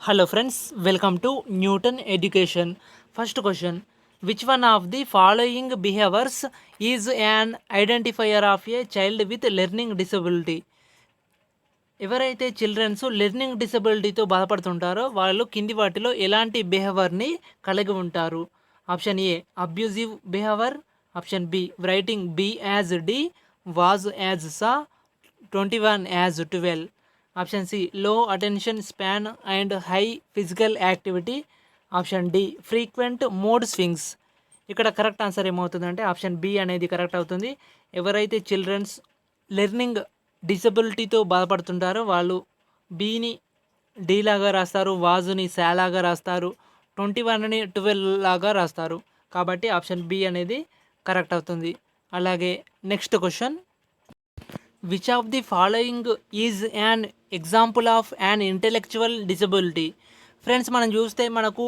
Hello friends, welcome to Newton Education. First question: which one of the following behaviors is an identifier of a child with learning disability? ఎవరైతే childrens learning డిసబిలిటీతో బాధపడుతుంటారో వాళ్ళు కింది వాటిలో ఎలాంటి బిహేవియర్ని కలిగి ఉంటారు? Option A abusive behaviour, option B writing B as D, was as saw, 21 as 12, option C low attention span and high physical activity, option D frequent mood swings. ఇక్కడ కరెక్ట్ ఆన్సర్ ఏమవుతుందంటే ఆప్షన్ బి అనేది correct అవుతుంది. ఎవరైతే childrens learning డిసబిలిటీతో బాధపడుతుంటారో వాళ్ళు బీని D లాగా రాస్తారు, వాజుని సా లాగా రాస్తారు, 21ని 12 లాగా రాస్తారు. కాబట్టి ఆప్షన్ బి అనేది కరెక్ట్ అవుతుంది. అలాగే next question: which of the following is an example of an intellectual disability? Friends, మనం చూస్తే మనకు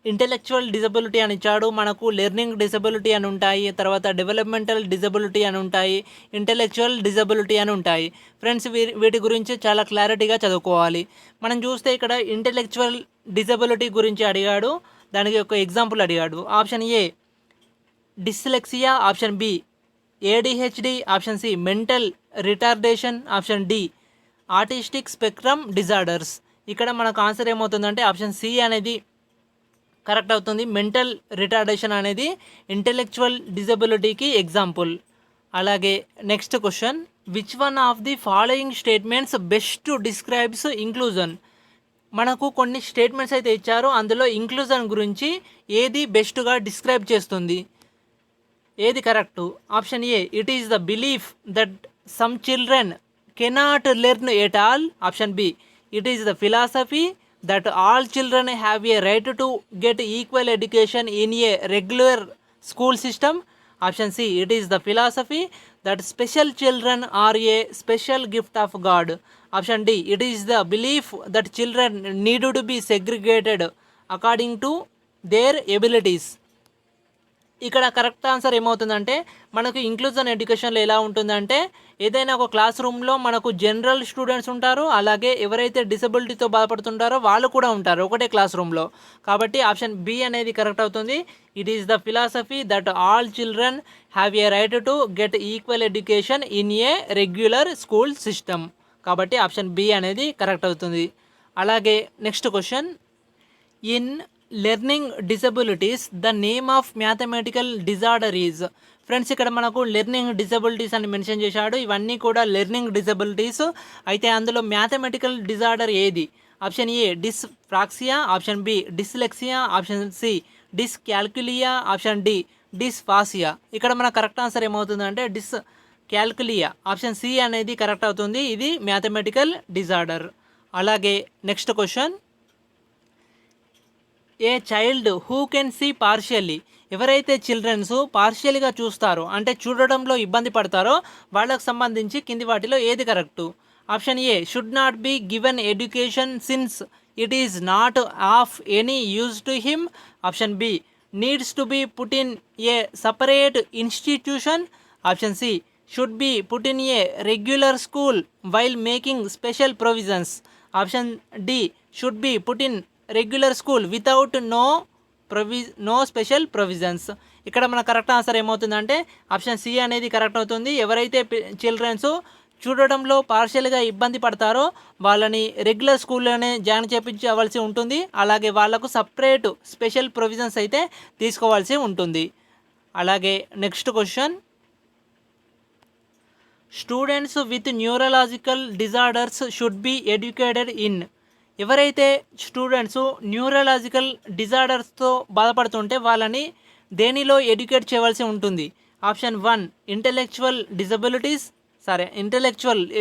ఇంటెలెక్చువల్ డిజబిలిటీ అని ఇచ్చాడు, మనకు లెర్నింగ్ డిజబిలిటీ అని ఉంటాయి, తర్వాత డెవలప్మెంటల్ డిజబిలిటీ అని ఉంటాయి, ఇంటెలెక్చువల్ డిజబిలిటీ అని ఉంటాయి. ఫ్రెండ్స్, వీటి గురించి చాలా క్లారిటీగా చదువుకోవాలి. మనం చూస్తే ఇక్కడ ఇంటెలెక్చువల్ డిజబిలిటీ గురించి అడిగాడు, దానికి ఒక ఎగ్జాంపుల్ అడిగాడు. Option A dyslexia, option B ADHD, option C mental retardation, option D artistic spectrum disorders. ఇక్కడ మనకు ఆన్సర్ ఏమవుతుందంటే ఆప్షన్ సి అనేది కరెక్ట్ అవుతుంది. మెంటల్ రిటార్డేషన్ అనేది ఇంటెలెక్చువల్ డిజబిలిటీకి ఎగ్జాంపుల్. అలాగే next question: which one of the following statements best describes inclusion? మనకు కొన్ని స్టేట్మెంట్స్ అయితే ఇచ్చారు, అందులో ఇంక్లూజన్ గురించి ఏది బెస్ట్గా డిస్క్రైబ్ చేస్తుంది, ఏది correct? Option A it is the belief that some children cannot learn at all, option B it is the philosophy that all children have a right to get equal education in a regular school system, option C it is the philosophy that special children are a special gift of God, option D it is the belief that children need to be segregated according to their abilities. ఇక్కడ correct answer ఏమవుతుందంటే మనకు inclusion ఎడ్యుకేషన్లో ఎలా ఉంటుందంటే ఏదైనా ఒక class రూమ్లో మనకు జనరల్ స్టూడెంట్స్ ఉంటారు, అలాగే ఎవరైతే డిసబిలిటీతో బాధపడుతుంటారో వాళ్ళు కూడా ఉంటారు ఒకటే క్లాస్ రూమ్లో. కాబట్టి ఆప్షన్ బి అనేది కరెక్ట్ అవుతుంది. It is the philosophy that all children have a right to get equal education in a regular school system. కాబట్టి ఆప్షన్ బి అనేది కరెక్ట్ అవుతుంది. అలాగే next question: in learning disabilities the name of mathematical disorder is? Friends, ఇక్కడ మనకు learning disabilities అని mention చేశాడు, ఇవన్నీ కూడా లెర్నింగ్ డిసబిలిటీస్. అయితే అందులో మ్యాథమెటికల్ డిజార్డర్ ఏది? Option A dyspraxia, option B dyslexia, option C dyscalculia, option D dysphasia. ఇక్కడ మన కరెక్ట్ ఆన్సర్ ఏమవుతుందంటే డిస్క్యాల్కులియా, ఆప్షన్ సి అనేది కరెక్ట్ అవుతుంది. ఇది మ్యాథమెటికల్ డిజార్డర్. అలాగే next question: a child who can see partially? ఎవరైతే చిల్డ్రన్స్ పార్షియల్గా చూస్తారో అంటే చూడడంలో ఇబ్బంది పడతారో వాళ్ళకు సంబంధించి కింది వాటిలో ఏది correct? Option A should not be given education since it is not of any use to him, option B needs to be put in a separate institution, option C should be put in a regular school while making special provisions, option D should be put in regular school without no special provisions. ఇక్కడ మన correct answer ఏమవుతుందంటే option C అనేది correct అవుతుంది. ఎవరైతే children's చూడడంలో పార్షియల్గా ఇబ్బంది పడతారో వాళ్ళని regular స్కూల్లోనే join చేయించవలసి ఉంటుంది, అలాగే వాళ్ళకు సపరేట్ స్పెషల్ ప్రొవిజన్స్ అయితే తీసుకోవాల్సి ఉంటుంది. అలాగే next question: students with neurological disorders should be educated in? ఎవరైతే స్టూడెంట్స్ న్యూరలాజికల్ డిజార్డర్స్తో బాధపడుతుంటే వాళ్ళని దేనిలో ఎడ్యుకేట్ చేయవలసి ఉంటుంది? Option 1 intellectual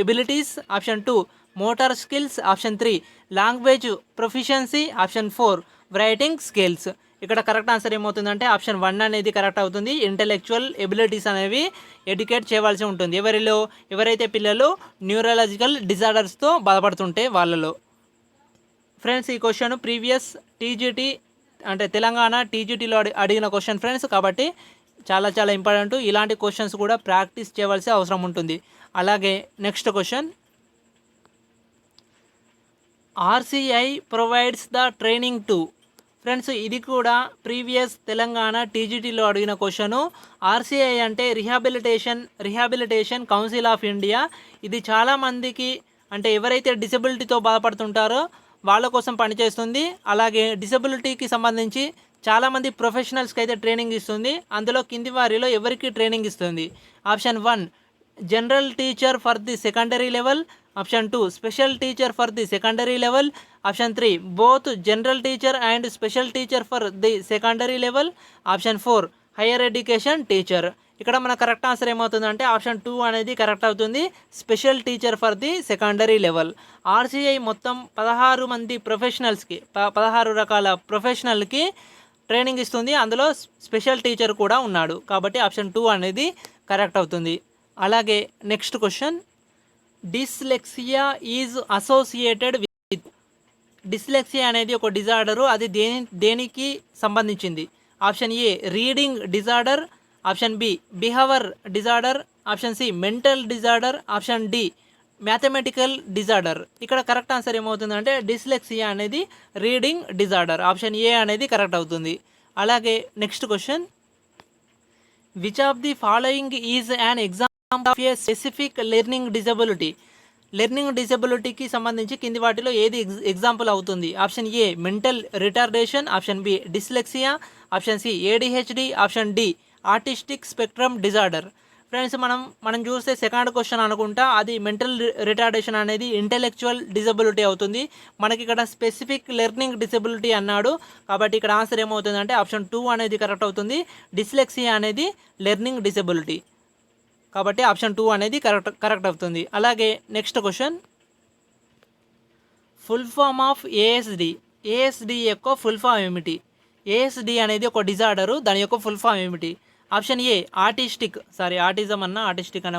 abilities, option 2 motor skills, option 3 language proficiency, option 4 writing skills. ఇక్కడ కరెక్ట్ ఆన్సర్ ఏమవుతుందంటే ఆప్షన్ 1 అనేది కరెక్ట్ అవుతుంది. ఇంటెలెక్చువల్ ఎబిలిటీస్ అనేవి ఎడ్యుకేట్ చేయవలసి ఉంటుంది ఎవరైతే పిల్లలు న్యూరలాజికల్ డిజార్డర్స్తో బాధపడుతుంటే వాళ్ళలో. ఫ్రెండ్స్, ఈ క్వశ్చన్ ప్రీవియస్ టీజీటీ అంటే తెలంగాణ టీజీటీలో అడిగిన క్వశ్చన్ ఫ్రెండ్స్, కాబట్టి చాలా చాలా ఇంపార్టెంట్. ఇలాంటి క్వశ్చన్స్ కూడా ప్రాక్టీస్ చేయవలసిన అవసరం ఉంటుంది. అలాగే next question: RCI provides the training to. Friends ఇది కూడా ప్రీవియస్ తెలంగాణ టీజీటీలో అడిగిన క్వశ్చను. ఆర్సీఐ అంటే రిహాబిలిటేషన్ కౌన్సిల్ ఆఫ్ ఇండియా. ఇది చాలామందికి అంటే ఎవరైతే డిసెబిలిటీతో బాధపడుతుంటారో వాళ్ళ కోసం పనిచేస్తుంది. అలాగే డిసెబిలిటీకి సంబంధించి చాలామంది ప్రొఫెషనల్స్కి అయితే ట్రైనింగ్ ఇస్తుంది. అందులో కింది వారిలో ఎవరికి ట్రైనింగ్ ఇస్తుంది? Option 1 general teacher for the secondary level. Option 2 special teacher for the secondary level. Option 3 both general teacher and special teacher for the secondary level. Option 4 higher education teacher. ఇక్కడ మన correct answer ఏమవుతుందంటే option 2 అనేది correct అవుతుంది, special teacher for the secondary level. RCI మొత్తం 16 మంది ప్రొఫెషనల్స్కి 16 రకాల ప్రొఫెషనల్కి training ఇస్తుంది. అందులో స్పెషల్ టీచర్ కూడా ఉన్నాడు. కాబట్టి ఆప్షన్ 2 అనేది కరెక్ట్ అవుతుంది. అలాగే next question, dyslexia is associated with. Dyslexia అనేది ఒక డిజార్డరు. అది దేనికి సంబంధించింది? Option A reading disorder. Option B behaviour disorder. Option C mental disorder. Option D mathematical disorder. ఇక్కడ కరెక్ట్ ఆన్సర్ ఏమవుతుందంటే డిస్లెక్సియా అనేది రీడింగ్ డిజార్డర్. ఆప్షన్ ఏ అనేది correct అవుతుంది. అలాగే next question, which of the following is an example of a specific learning disability. Learning డిజబిలిటీకి సంబంధించి కింది వాటిలో ఏది ఎగ్జాంపుల్ అవుతుంది? Option A mental retardation. Option B dyslexia. Option C ADHD. Option D artistic spectrum disorder. Friends మనం చూస్తే second question అనుకుంటా అది మెంటల్ రిటార్డేషన్ అనేది ఇంటెలెక్చువల్ డిజబిలిటీ అవుతుంది. మనకి ఇక్కడ స్పెసిఫిక్ లెర్నింగ్ డిసబిలిటీ అన్నాడు. కాబట్టి ఇక్కడ ఆన్సర్ ఏమవుతుందంటే ఆప్షన్ 2 అనేది కరెక్ట్ అవుతుంది, డిస్లెక్సియా అనేది లెర్నింగ్ డిసబిలిటీ. కాబట్టి ఆప్షన్ 2 అనేది కరెక్ట్ అవుతుంది. అలాగే next question, full form of ASD. ASD యొక్క ఫుల్ ఫామ్ ఏమిటి? ఏఎస్డి అనేది ఒక డిజార్డరు, దాని యొక్క ఫుల్ ఫామ్ ఏమిటి? ఆప్షన్ ఏ ఆటిజం అన్న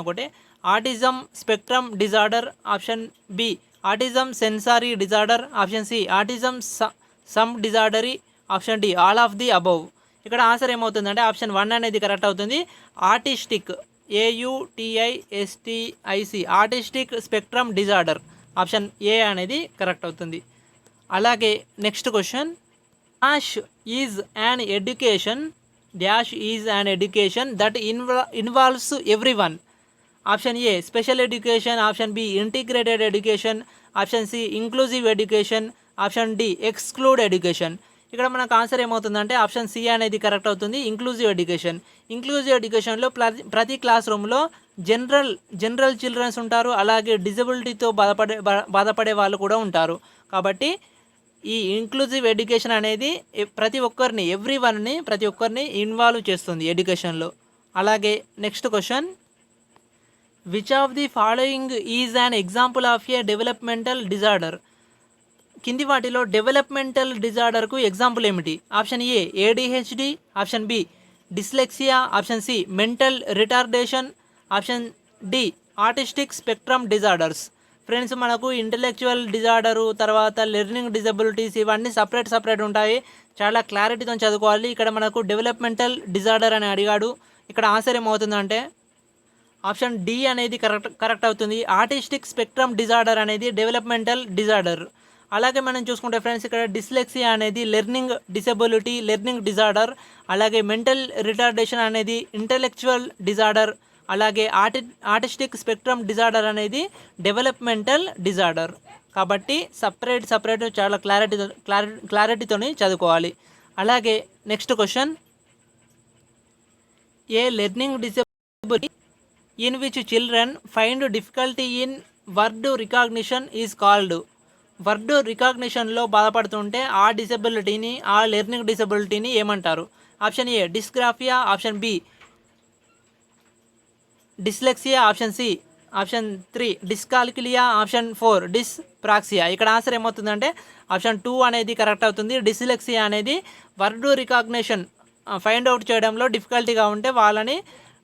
ఒకటే, autism spectrum disorder. Option B autism sensory disorder. Option C autism some disorder. Option D all of the above. ఇక్కడ ఆన్సర్ ఏమవుతుందంటే ఆప్షన్ 1 అనేది కరెక్ట్ అవుతుంది, artistic AUTISTIC artistic spectrum disorder. Option A అనేది correct అవుతుంది. అలాగే next question, is an education that involves everyone. Option A special education. Option B integrated education. Option C inclusive education. Option D exclude education. ఇక్కడ మనకు answer ఏమవుతుందంటే option C అనేది correct అవుతుంది, inclusive education. Inclusive ఎడ్యుకేషన్లో ప్రతి class రూమ్లో general children's ఉంటారు, అలాగే డిజబిలిటీతో బాధపడే వాళ్ళు కూడా ఉంటారు. కాబట్టి ఈ ఇంక్లూజివ్ ఎడ్యుకేషన్ అనేది ప్రతి ఒక్కరిని ఇన్వాల్వ్ చేస్తుంది ఎడ్యుకేషన్లో. అలాగే next question, which of the following is an example of a developmental disorder. కింది వాటిలో డెవలప్మెంటల్ డిజార్డర్కు ఎగ్జాంపుల్ ఏమిటి? Option A ADHD. Option B dyslexia. Option C mental retardation. Option D artistic spectrum disorders. Friends మనకు intellectual disorder, తర్వాత learning disabilities ఇవన్నీ separate ఉంటాయి, చాలా క్లారిటీతో చదువుకోవాలి. ఇక్కడ మనకు డెవలప్మెంటల్ డిజార్డర్ అని అడిగాడు. ఇక్కడ ఆన్సర్ ఏమవుతుందంటే ఆప్షన్ డి అనేది కరెక్ట్ అవుతుంది, ఆర్టిస్టిక్ స్పెక్ట్రమ్ డిజార్డర్ అనేది డెవలప్మెంటల్ డిజార్డర్. అలాగే మనం చూసుకుంటే ఫ్రెండ్స్ ఇక్కడ డిస్లెక్సియా అనేది లెర్నింగ్ డిసబిలిటీ, లెర్నింగ్ డిజార్డర్. అలాగే మెంటల్ రిటార్డేషన్ అనేది ఇంటెలెక్చువల్ డిజార్డర్. అలాగే ఆర్టిస్టిక్ స్పెక్ట్రమ్ డిజార్డర్ అనేది డెవలప్మెంటల్ డిజార్డర్. కాబట్టి సపరేట్ చాలా క్లారిటీతోని చదువుకోవాలి. అలాగే next question, a learning disability in which children find difficulty in word recognition is called. Word రికాగ్నిషన్లో బాధపడుతుంటే ఆ డిసబిలిటీని, ఆ లెర్నింగ్ డిసబిలిటీని ఏమంటారు? Option A dysgraphia. Option B dyslexia. Option C option 3 dyscalculia. Option 4 dyspraxia. ఇక్కడ ఆన్సర్ ఏమవుతుందంటే ఆప్షన్ 2 అనేది కరెక్ట్ అవుతుంది, డిస్లెక్సియా అనేది వర్డ్ రికాగ్నిషన్ ఫైండ్ అవుట్ చేయడంలో డిఫికల్టీగా ఉంటే వాళ్ళని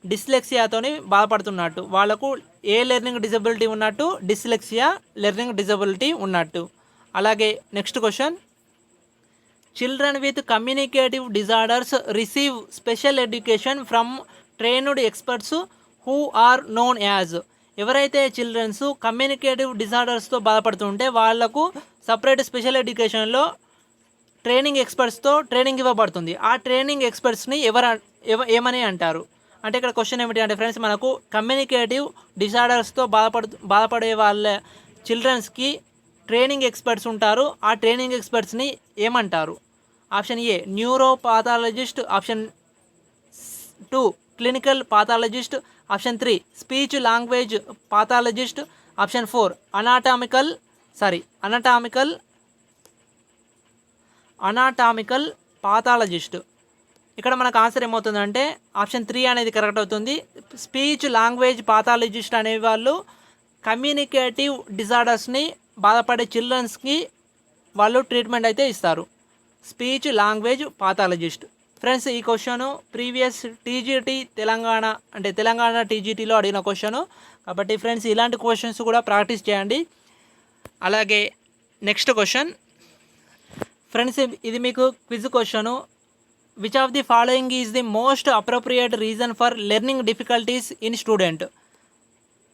డిస్లెక్సియాతోని బాధపడుతున్నట్టు, వాళ్ళకు ఏ లెర్నింగ్ డిజబిలిటీ ఉన్నట్టు డిస్లెక్సియా లెర్నింగ్ డిజబిలిటీ ఉన్నట్టు. అలాగే next question, children with communicative disorders receive special education from trained experts who are known as. ఎవరైతే చిల్డ్రన్స్ కమ్యూనికేటివ్ డిసార్డర్స్తో బాధపడుతుంటే వాళ్లకు సపరేట్ స్పెషల్ ఎడ్యుకేషన్లో ట్రైనింగ్ ఎక్స్పర్ట్స్తో ట్రైనింగ్ ఇవ్వబడుతుంది. ఆ ట్రైనింగ్ ఎక్స్పర్ట్స్ని ఏమని అంటారు అంటే ఇక్కడ క్వశ్చన్ ఏమిటి అంటే ఫ్రెండ్స్, మనకు కమ్యూనికేటివ్ డిసార్డర్స్తో బాధపడే వాళ్ళ చిల్డ్రన్స్కి ట్రైనింగ్ ఎక్స్పర్ట్స్ ఉంటారు. ఆ ట్రైనింగ్ ఎక్స్పర్ట్స్ని ఏమంటారు? Option A neuro pathologist, option 2 clinical pathologist, option 3 speech language pathologist, option 4 anatomical pathologist. ఇక్కడ మనకు ఆన్సర్ ఏమవుతుందంటే ఆప్షన్ 3 అనేది కరెక్ట్ అవుతుంది. స్పీచ్ లాంగ్వేజ్ పాథాలజిస్ట్ అనే వాళ్ళు కమ్యూనికేటివ్ డిజార్డర్స్ని బాధపడే చిల్డ్రన్స్కి వాళ్ళు ట్రీట్మెంట్ అయితే ఇస్తారు. Speech language pathologist. ఫ్రెండ్స్, ఈ క్వశ్చన్ ప్రీవియస్ టీజీటీ తెలంగాణ టీజీటీలో అడిగిన క్వశ్చను కాబట్టి ఫ్రెండ్స్ ఇలాంటి క్వశ్చన్స్ కూడా ప్రాక్టీస్ చేయండి. అలాగే నెక్స్ట్ క్వశ్చన్ ఫ్రెండ్స్, ఇది మీకు quiz question. Which of the following is the most appropriate reason for learning difficulties in student?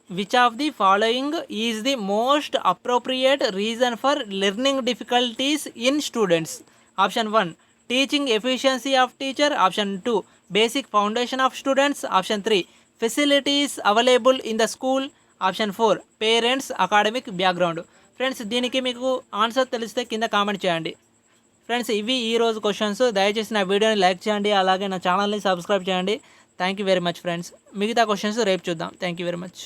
Which of the following is the most appropriate reason for learning difficulties in students? Option 1 teaching efficiency of teacher, option 2 basic foundation of students, option 3 facilities available in the school, option 4 parents academic background. Friends, దీనికి మీకు answer తెలిస్తే కింద comment చేయండి. Friends, ఇవి ఈరోజు questions. దయచేసి నా వీడియోని లైక్ చేయండి, అలాగే నా ఛానల్ని సబ్స్క్రైబ్ చేయండి. Thank you very much friends. మిగతా క్వశ్చన్స్ రేపు చూద్దాం. Thank you very much.